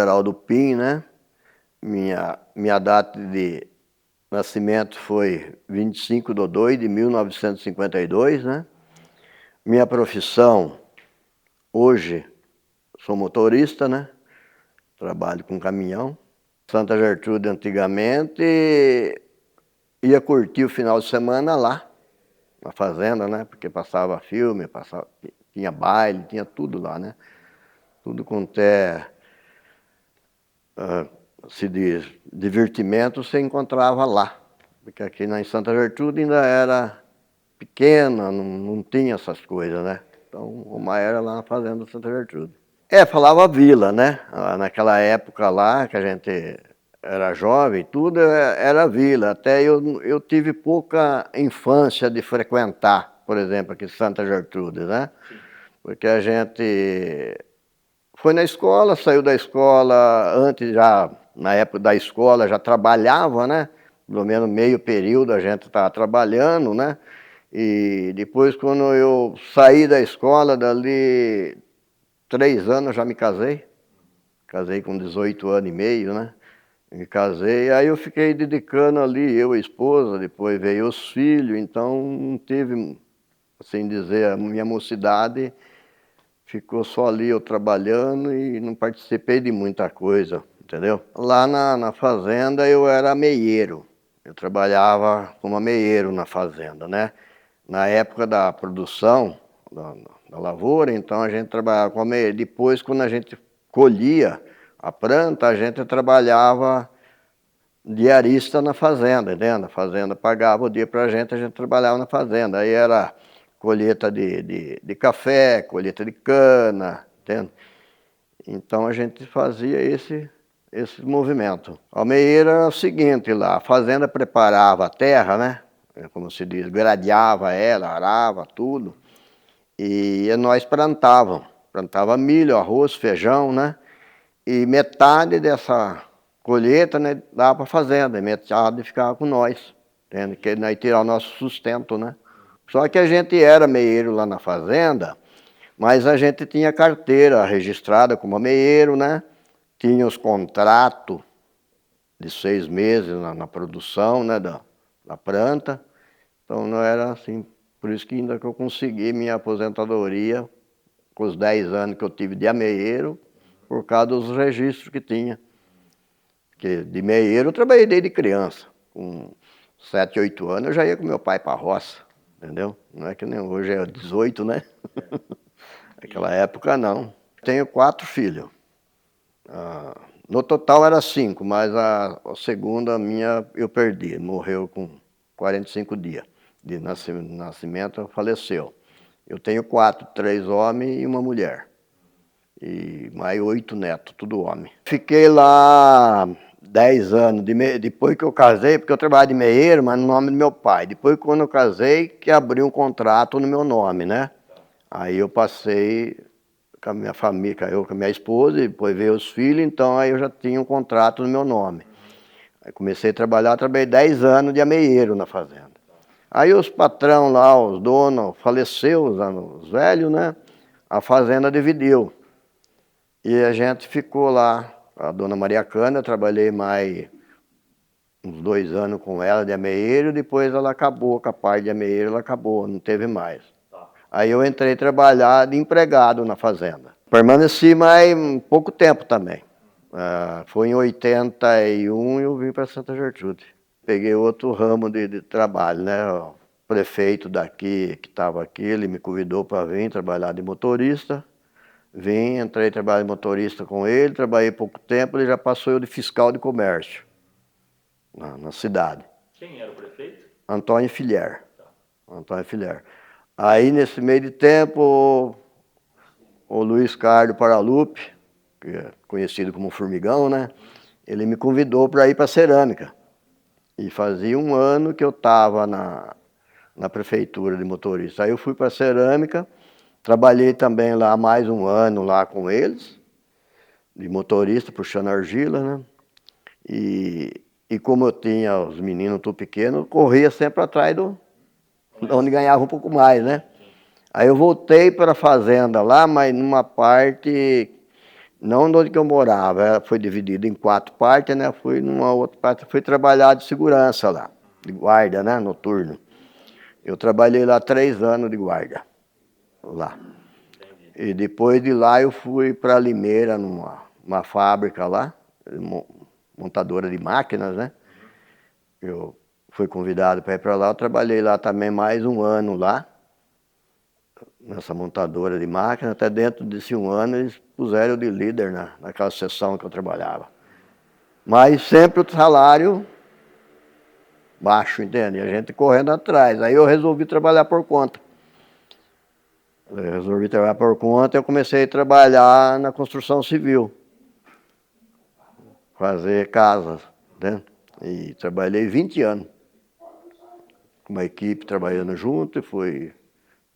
Haroldo Pim, né? Minha data de nascimento foi 25/2 de 1952, né? Minha profissão, hoje, sou motorista, né? Trabalho com caminhão. Santa Gertrude, antigamente, ia curtir o final de semana lá, na fazenda, né? Porque passava filme, tinha baile, tinha tudo lá, né? Tudo quanto se diz, divertimento, você encontrava lá. Porque aqui em Santa Gertrude ainda era pequena, não tinha essas coisas, né? Então, o mais era lá na fazenda de Santa Gertrude. Falava vila, né? Naquela época lá, que a gente era jovem, tudo era vila. Até eu tive pouca infância de frequentar, por exemplo, aqui em Santa Gertrude, né? Porque a gente foi na escola, saiu da escola, antes já, na época da escola, já trabalhava, né? Pelo menos meio período a gente estava trabalhando, né? E depois, quando eu saí da escola, dali 3 anos, eu já me casei. Casei com 18 anos e meio, né? Me casei, aí eu fiquei dedicando ali, eu e a esposa, depois veio os filhos, então não teve, assim dizer, a minha mocidade ficou só ali eu trabalhando e não participei de muita coisa, entendeu? Lá na fazenda eu era meieiro, eu trabalhava como meieiro na fazenda, né? Na época da produção da lavoura, então a gente trabalhava como meieiro. Depois, quando a gente colhia a planta, a gente trabalhava diarista na fazenda, entende? A fazenda pagava o dia para a gente trabalhava na fazenda. Aí era colheita de café, colheita de cana, entende? Então a gente fazia esse movimento. A meieira era o seguinte lá, a fazenda preparava a terra, né? Como se diz, gradeava ela, arava tudo. E nós plantava milho, arroz, feijão, né? E metade dessa colheita, né, dava para a fazenda, e metade ficava com nós, entende? Que nós tirar o nosso sustento, né? Só que a gente era meieiro lá na fazenda, mas a gente tinha carteira registrada como meieiro, né? Tinha os contratos de 6 meses na produção, né, da planta. Então não era assim, por isso que ainda que eu consegui minha aposentadoria com os 10 anos que eu tive de ameieiro, por causa dos registros que tinha. Porque de meieiro eu trabalhei desde criança. Com 7, 8 anos eu já ia com meu pai para a roça, entendeu? Não é que nem hoje é 18, né? Naquela época não. Tenho 4 filhos. No total era 5, mas a segunda minha eu perdi. Morreu com 45 dias de nascimento, faleceu. Eu tenho 4, 3 homens e uma mulher. E mais 8 netos, tudo homem. Fiquei lá 10 anos, depois que eu casei, porque eu trabalhava de meieiro, mas no nome do meu pai. Depois, quando eu casei, que abriu um contrato no meu nome, né? Aí eu passei com a minha família, eu com a minha esposa, e depois veio os filhos, então aí eu já tinha um contrato no meu nome. Aí comecei a trabalhar, trabalhei 10 anos de ameieiro na fazenda. Aí os patrão lá, os donos, faleceu, os velhos, né? A fazenda dividiu. E a gente ficou lá, a dona Maria Cândida, trabalhei mais uns 2 anos com ela de ameieiro, depois ela acabou com a parte de ameieiro, ela acabou, não teve mais. Aí eu entrei trabalhar de empregado na fazenda. Permaneci mais pouco tempo também. Foi em 81 eu vim para Santa Gertrude. Peguei outro ramo de trabalho, né? O prefeito daqui, que estava aqui, ele me convidou para vir trabalhar de motorista. Vim, entrei, trabalhei de motorista com ele, trabalhei pouco tempo, ele já passou eu de fiscal de comércio na cidade. Quem era o prefeito? Antônio Filher. Antônio Filher. Aí, nesse meio de tempo, o Luiz Carlos Paralupe, que é conhecido como Formigão, né? Ele me convidou para ir para cerâmica. E fazia 1 ano que eu estava na prefeitura de motorista. Aí eu fui para cerâmica, trabalhei também lá mais 1 ano lá com eles, de motorista, puxando argila, né? E como eu tinha os meninos tudo pequenos, eu corria sempre atrás onde ganhava um pouco mais, né? Aí eu voltei para a fazenda lá, mas numa parte não onde que eu morava, foi dividido em 4 partes, né? Fui numa outra parte, fui trabalhar de segurança lá, de guarda, né? Noturno. Eu trabalhei lá 3 anos de guarda, lá. E depois de lá eu fui para Limeira, numa fábrica lá, montadora de máquinas, né? Eu fui convidado para ir para lá, eu trabalhei lá também mais 1 ano lá, nessa montadora de máquinas. Até dentro desse 1 ano eles puseram de líder naquela seção que eu trabalhava. Mas sempre o salário baixo, entende? A gente correndo atrás. Aí eu resolvi trabalhar por conta. Eu comecei a trabalhar na construção civil, fazer casas, né? E trabalhei 20 anos com uma equipe trabalhando junto e fui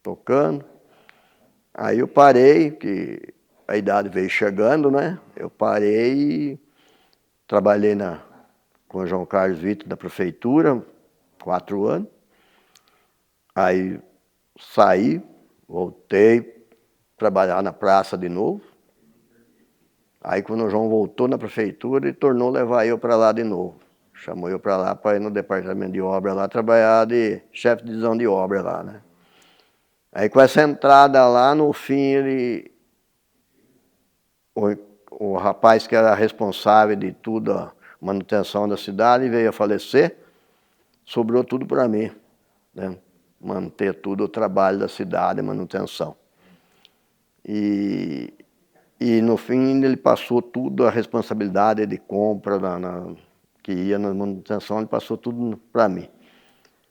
tocando. Aí eu parei, que a idade veio chegando, né? Eu parei e trabalhei com o João Carlos Vitor da prefeitura, 4 anos. Aí saí, voltei a trabalhar na praça de novo. Aí quando o João voltou na prefeitura, ele tornou levar eu para lá de novo. Chamou eu para lá, para ir no departamento de obra lá, trabalhar de chefe de divisão de obra lá, né? Aí com essa entrada lá, no fim, o rapaz que era responsável de tudo, a manutenção da cidade, veio a falecer, sobrou tudo para mim, né? Manter tudo o trabalho da cidade, a manutenção. E no fim ele passou tudo, a responsabilidade de compra que ia na manutenção, ele passou tudo para mim.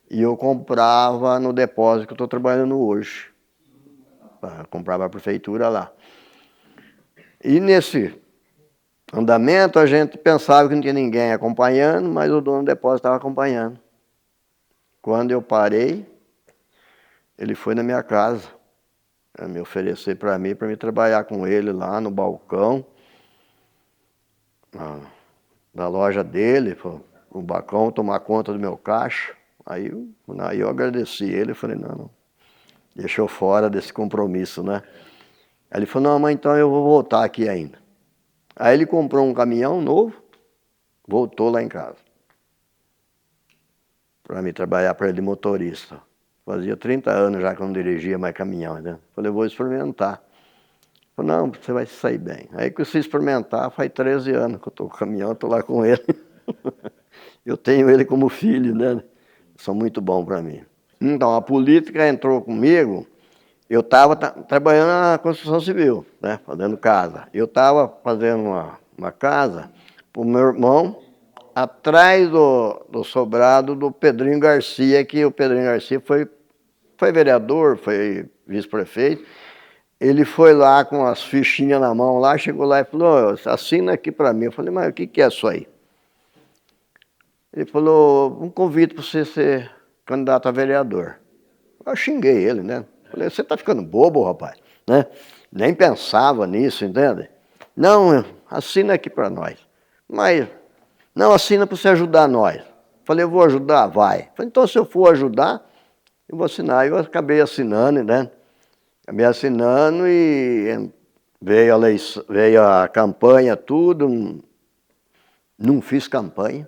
E eu comprava no depósito que eu estou trabalhando hoje. Comprava a prefeitura lá. E nesse andamento a gente pensava que não tinha ninguém acompanhando, mas o dono do depósito estava acompanhando. Quando eu parei, ele foi na minha casa, me oferecer para mim trabalhar com ele lá no balcão da loja dele, no balcão, tomar conta do meu caixa. Aí eu agradeci ele e falei, não, deixou fora desse compromisso, né? Aí ele falou, não, mas então eu vou voltar aqui ainda. Aí ele comprou um caminhão novo, voltou lá em casa, para mim trabalhar para ele de motorista. Fazia 30 anos já que eu não dirigia mais caminhão, né? Falei, eu vou experimentar. Falei, não, você vai sair bem. Aí que eu fui experimentar, faz 13 anos que eu estou com o caminhão, estou lá com ele. Eu tenho ele como filho, né? São muito bons para mim. Então, a política entrou comigo, eu estava trabalhando na construção civil, né? Fazendo casa. Eu estava fazendo uma casa para o meu irmão, atrás do sobrado do Pedrinho Garcia, que o Pedrinho Garcia foi vereador, foi vice-prefeito. Ele foi lá com as fichinhas na mão, lá, chegou lá e falou, assina aqui para mim. Eu falei, mas o que é isso aí? Ele falou, um convite para você ser candidato a vereador. Eu xinguei ele, né? Falei, você tá ficando bobo, rapaz, né? Nem pensava nisso, entende? Não, assina aqui para nós. Mas, não, assina para você ajudar nós. Falei, eu vou ajudar? Vai. Falei, então se eu for ajudar, eu vou assinar. Eu acabei assinando, né? Acabei assinando e veio a campanha, tudo. Não fiz campanha.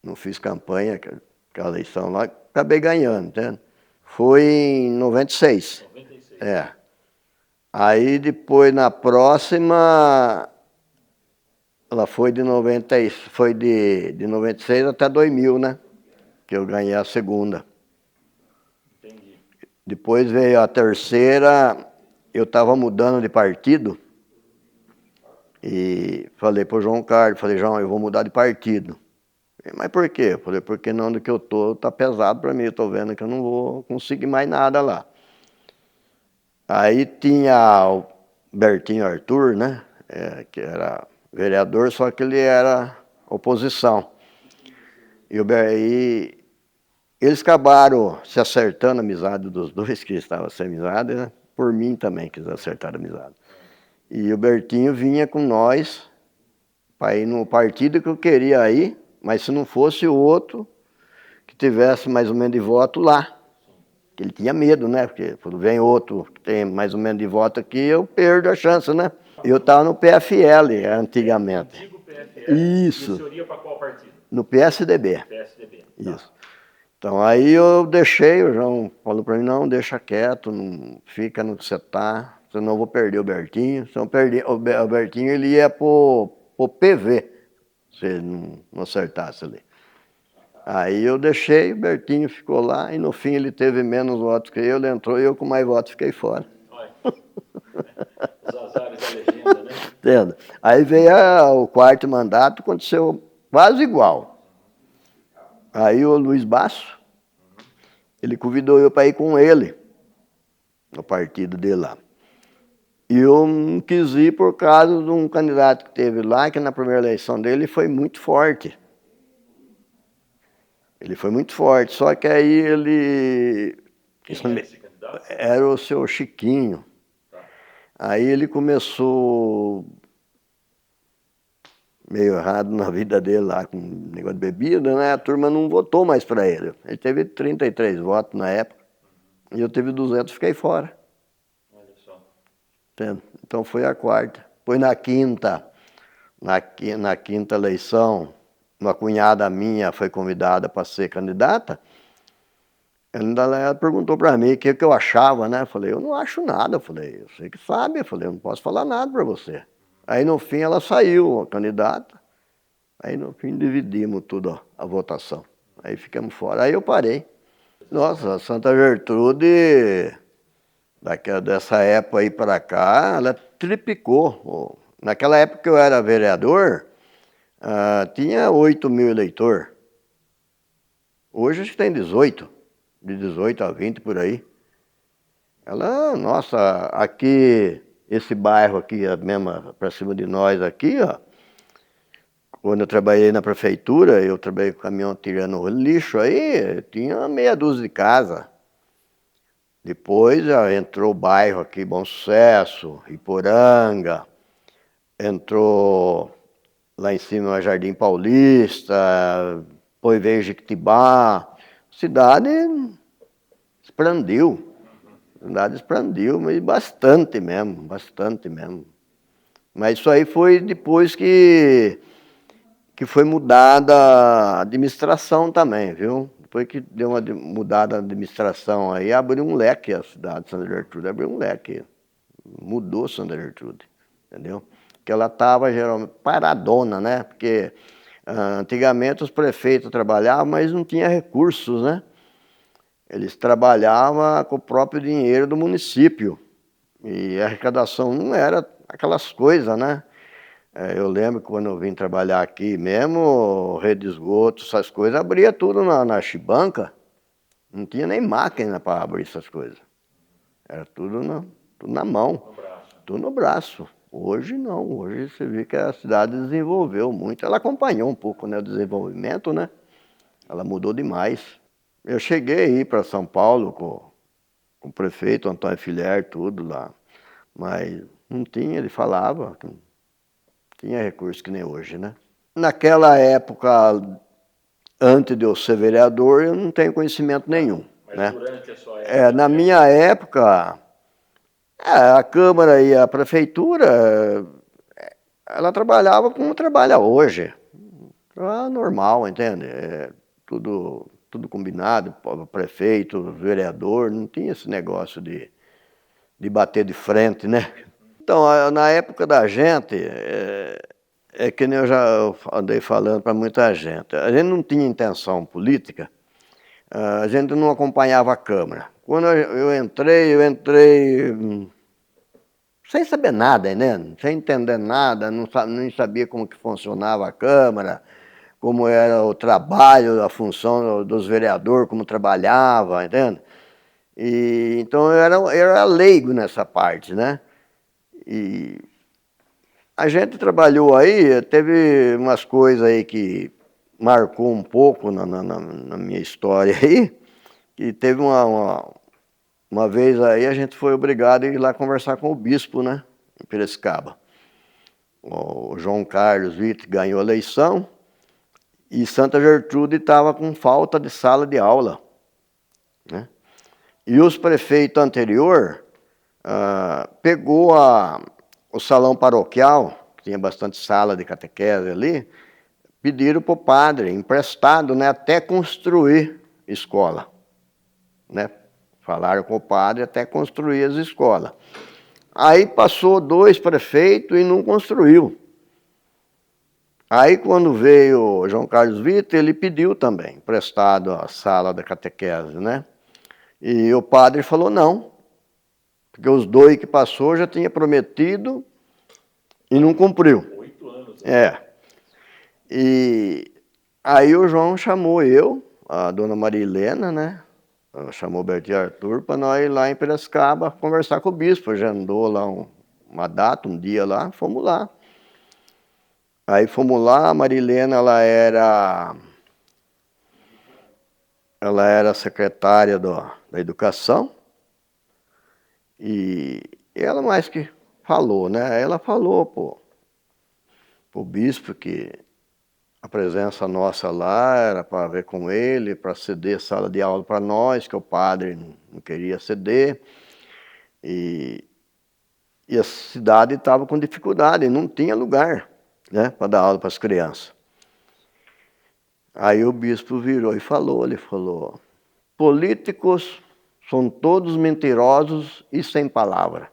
Não fiz campanha, aquela eleição lá, acabei ganhando, entende? Foi em 96. 96. É. Aí depois na próxima, ela foi de 96 até 2000, né? Que eu ganhei a segunda. Entendi. Depois veio a terceira, eu estava mudando de partido e falei para o João Carlos, falei, João, eu vou mudar de partido. Mas por quê? Eu falei, porque não, onde que eu estou está pesado para mim, eu estou vendo que eu não vou conseguir mais nada lá. Aí tinha o Bertinho Arthur, né? Que era vereador, só que ele era oposição. E eles acabaram se acertando a amizade dos dois, que estavam sem amizade, né? Por mim também, que eles acertaram a amizade. E o Bertinho vinha com nós para ir no partido que eu queria ir, mas se não fosse o outro que tivesse mais ou menos de voto lá. Que ele tinha medo, né? Porque quando vem outro que tem mais ou menos de voto aqui, eu perdo a chance, né? Eu estava no PFL antigamente. Antigo PFL. Isso. E o senhor ia para qual partido? No PSDB. PSDB. Isso. Então aí eu deixei, o João falou para mim, não, deixa quieto, não fica no que você está, senão eu vou perder o Bertinho. Se eu perder, o Bertinho ele ia pro PV, se ele não acertasse ali. Aí eu deixei, o Bertinho ficou lá e no fim ele teve menos votos que eu, ele entrou e eu com mais votos fiquei fora. Olha. Os azares da legenda, né? Entendo. Aí veio o quarto mandato, aconteceu quase igual. Aí o Luiz Basso, ele convidou eu para ir com ele, no partido dele lá. E eu não quis ir por causa de um candidato que teve lá, que na primeira eleição dele foi muito forte. Ele foi muito forte, só que aí ele... Quem era esse candidato? Era o seu Chiquinho. Tá. Aí ele começou meio errado na vida dele lá, com negócio de bebida, né? A turma não votou mais para ele. Ele teve 33 votos na época, e eu tive 200, fiquei fora. Olha só. Entende? Então foi a quarta. Depois na quinta eleição, uma cunhada minha foi convidada para ser candidata. Ela perguntou para mim o que eu achava, né? Eu falei, eu não acho nada. Eu falei, você que sabe. Eu falei, eu não posso falar nada para você. Aí no fim ela saiu, a candidata. Aí no fim dividimos tudo a votação. Aí ficamos fora. Aí eu parei. Nossa, a Santa Gertrude, dessa época aí para cá, ela triplicou. Naquela época que eu era vereador, tinha 8 mil eleitores. Hoje acho que tem 18, de 18 a 20 por aí. Ela, nossa, aqui, esse bairro aqui, mesmo para cima de nós aqui, ó. Quando eu trabalhei na prefeitura, eu trabalhei com caminhão tirando lixo aí, tinha meia dúzia de casa. Depois já entrou o bairro aqui, Bom Sucesso, Iporanga, entrou lá em cima Jardim Paulista, depois veio Jequitibá. A cidade expandiu. A cidade expandiu, mas bastante mesmo, bastante mesmo. Mas isso aí foi depois que foi mudada a administração também, viu? Depois que deu uma mudada a administração aí, abriu um leque a cidade de Santa Gertrude, abriu um leque. Mudou Santa Gertrude, entendeu? Porque ela estava geralmente paradona, né? Porque antigamente os prefeitos trabalhavam, mas não tinha recursos, né? Eles trabalhavam com o próprio dinheiro do município. E a arrecadação não era aquelas coisas, né? Eu lembro que quando eu vim trabalhar aqui mesmo, rede de esgoto, essas coisas, abria tudo na chibanca. Não tinha nem máquina para abrir essas coisas. Era tudo na mão, No braço. tudo no braço. Hoje não, hoje você vê que a cidade desenvolveu muito. Ela acompanhou um pouco, né, o desenvolvimento, né? Ela mudou demais. Eu cheguei a ir para São Paulo com o prefeito Antônio Filier, tudo lá. Mas não tinha, ele falava que não tinha recurso que nem hoje, né? Naquela época, antes de eu ser vereador, eu não tenho conhecimento nenhum. Mas né? durante a sua época? Na minha época, a Câmara e a Prefeitura, ela trabalhava como trabalha hoje. Normal, entende? Tudo combinado, prefeito, vereador, não tinha esse negócio de bater de frente, né? Então, na época da gente, que nem eu já andei falando para muita gente, a gente não tinha intenção política, a gente não acompanhava a Câmara. Quando eu entrei sem saber nada, né? Sem entender nada, nem sabia como que funcionava a Câmara, como era o trabalho, a função dos vereadores, como trabalhava, entende? Então eu era leigo nessa parte, né? E a gente trabalhou aí, teve umas coisas aí que marcou um pouco na minha história aí, que teve uma vez aí a gente foi obrigado a ir lá conversar com o bispo, né, em Piracicaba. O João Carlos Witt ganhou a eleição e Santa Gertrude estava com falta de sala de aula, né? E os prefeitos anterior pegou o salão paroquial, que tinha bastante sala de catequese ali, pediram para o padre, emprestado, né, até construir escola. Né? Falaram com o padre até construir as escolas. Aí passou 2 prefeitos e não construiu. Aí quando veio o João Carlos Vitor, ele pediu também, emprestado a sala da catequese, né? E o padre falou não, porque os 2 que passou já tinha prometido e não cumpriu. 8 anos. É. E aí o João chamou eu, a dona Maria Helena, né? Chamou o Bertinho Arthur para nós ir lá em Piracicaba conversar com o bispo. Agendou lá uma data, um dia lá, fomos lá. Aí fomos lá, a Marilena, ela era secretária da educação, e ela mais que falou, né? Ela falou pro bispo que a presença nossa lá era para ver com ele, para ceder sala de aula para nós, que o padre não queria ceder, e a cidade estava com dificuldade, não tinha lugar, né, para dar aula para as crianças. Aí o bispo virou e falou, ele falou, políticos são todos mentirosos e sem palavra.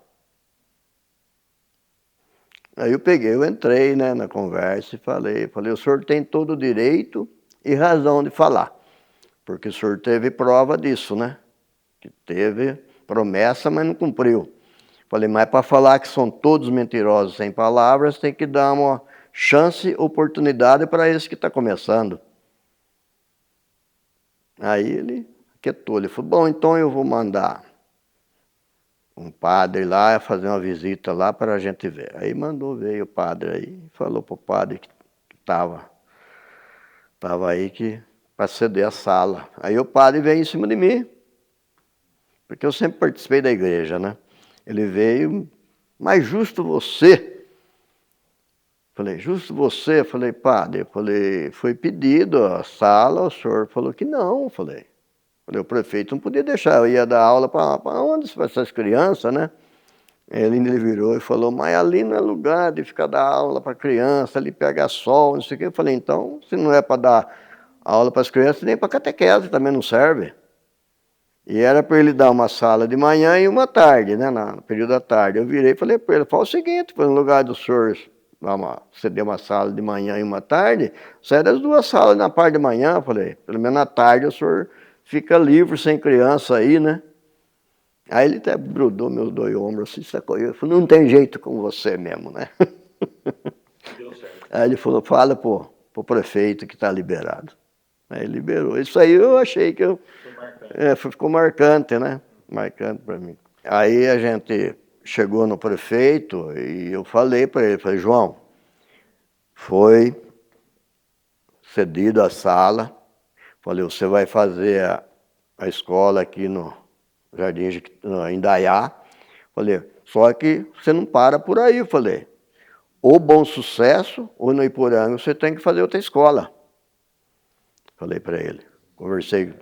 Aí eu entrei, né, na conversa e falei, o senhor tem todo o direito e razão de falar, porque o senhor teve prova disso, né, que teve promessa, mas não cumpriu. Falei, mas para falar que são todos mentirosos sem palavras, tem que dar uma chance, oportunidade para esse que está começando. Aí ele quietou, ele falou, bom, então eu vou mandar um padre lá fazer uma visita lá para a gente ver. Aí veio o padre aí, falou para o padre que estava aí que para ceder a sala. Aí o padre veio em cima de mim, porque eu sempre participei da igreja, né? Ele veio, mas justo você. Falei, justo você? Falei, padre, foi pedido a sala, o senhor falou que não. Falei, o prefeito não podia deixar, eu ia dar aula para onde? Para essas crianças, né? Ele virou e falou, mas ali não é lugar de ficar dar aula para criança, ali pega sol, não sei o quê. Eu falei, então, se não é para dar aula para as crianças, nem para catequese também não serve. E era para ele dar uma sala de manhã e uma tarde, né, no período da tarde. Eu virei e falei para ele, fala o seguinte, no lugar do senhor ceder uma sala de manhã e uma tarde, sai das 2 salas na parte de manhã, falei, pelo menos na tarde o senhor fica livre, sem criança aí, né? Aí ele até grudou meus 2 ombros assim, sacou eu. Falei, não tem jeito com você mesmo, né? Deu certo. Aí ele falou, fala pro prefeito que está liberado. Aí liberou. Isso aí eu achei que ficou marcante, né? Marcante para mim. Aí a gente chegou no prefeito e eu falei para ele, falei, João, foi cedido a sala. Falei, você vai fazer a escola aqui no Jardim Indaiá. Falei, só que você não para por aí, falei. Ou Bom Sucesso, ou no Iporanga, você tem que fazer outra escola. Falei para ele. Conversei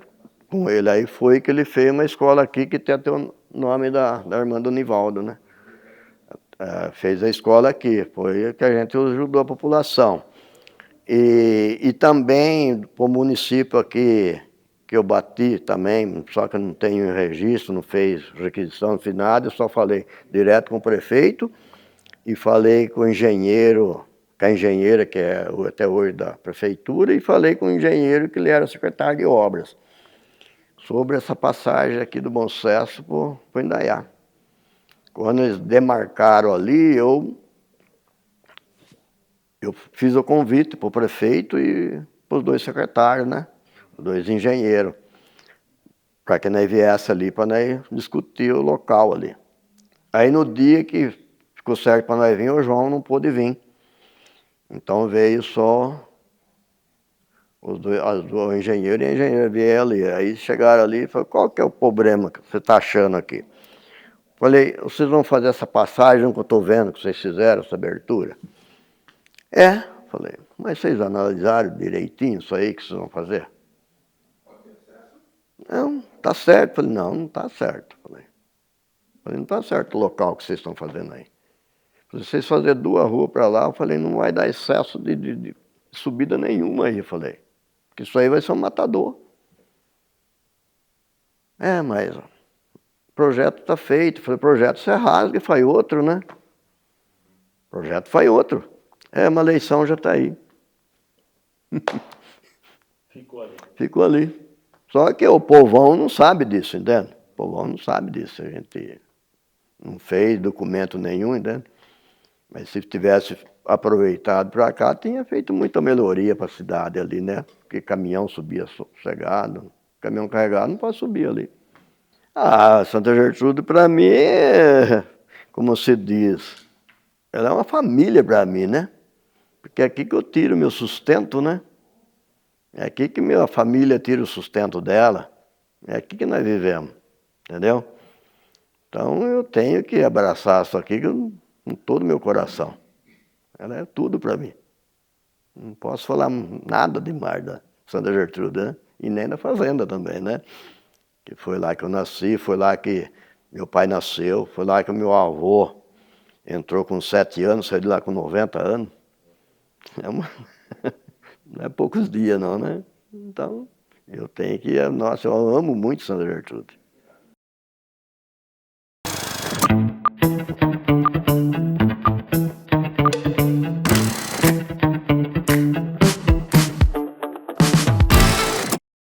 com ele, aí foi que ele fez uma escola aqui que tem até o nome da irmã do Nivaldo, né? Fez a escola aqui, foi que a gente ajudou a população. E também para o município aqui, que eu bati também, só que eu não tenho registro, não fez requisição, não fiz nada, eu só falei direto com o prefeito e falei com o engenheiro, com a engenheira que é até hoje da prefeitura, e falei com o engenheiro que ele era secretário de obras, sobre essa passagem aqui do Bom Sucesso para o Indaiá. Quando eles demarcaram ali, eu fiz o convite para o prefeito e para os 2 secretários, né? Os 2 engenheiros, para que nós viesse ali para nós discutir o local ali. Aí no dia que ficou certo para nós vir, o João não pôde vir. Então veio só o engenheiro e a engenheira vieram ali. Aí chegaram ali e falaram, qual que é o problema que você está achando aqui? Falei, vocês vão fazer essa passagem que eu estou vendo que vocês fizeram, essa abertura? Falei, mas vocês analisaram direitinho isso aí que vocês vão fazer? Não, tá certo. Falei, não está certo. Falei, não está certo o local que vocês estão fazendo aí. Se vocês fazerem 2 ruas para lá, eu falei, não vai dar excesso de subida nenhuma aí, eu falei. Porque isso aí vai ser um matador. Mas o projeto está feito. Eu falei, projeto você rasga e faz outro, né? Projeto faz outro. Uma eleição já está aí. Ficou ali. Ficou ali. Só que o povão não sabe disso, entende? O povão não sabe disso. A gente não fez documento nenhum, entende? Mas se tivesse aproveitado para cá, tinha feito muita melhoria para a cidade ali, né? Porque caminhão subia sossegado, caminhão carregado não pode subir ali. Santa Gertrude para mim como se diz, ela é uma família para mim, né? Porque é aqui que eu tiro meu sustento, né? É aqui que minha família tira o sustento dela. É aqui que nós vivemos, entendeu? Então eu tenho que abraçar isso aqui com todo o meu coração. Ela é tudo para mim. Não posso falar nada demais da Santa Gertrude, né? E nem da fazenda também, né? Que foi lá que eu nasci, foi lá que meu pai nasceu, foi lá que o meu avô entrou com 7 anos, saiu de lá com 90 anos. Não é poucos dias não, né? Então, eu tenho que... Nossa, eu amo muito Santa Gertrude.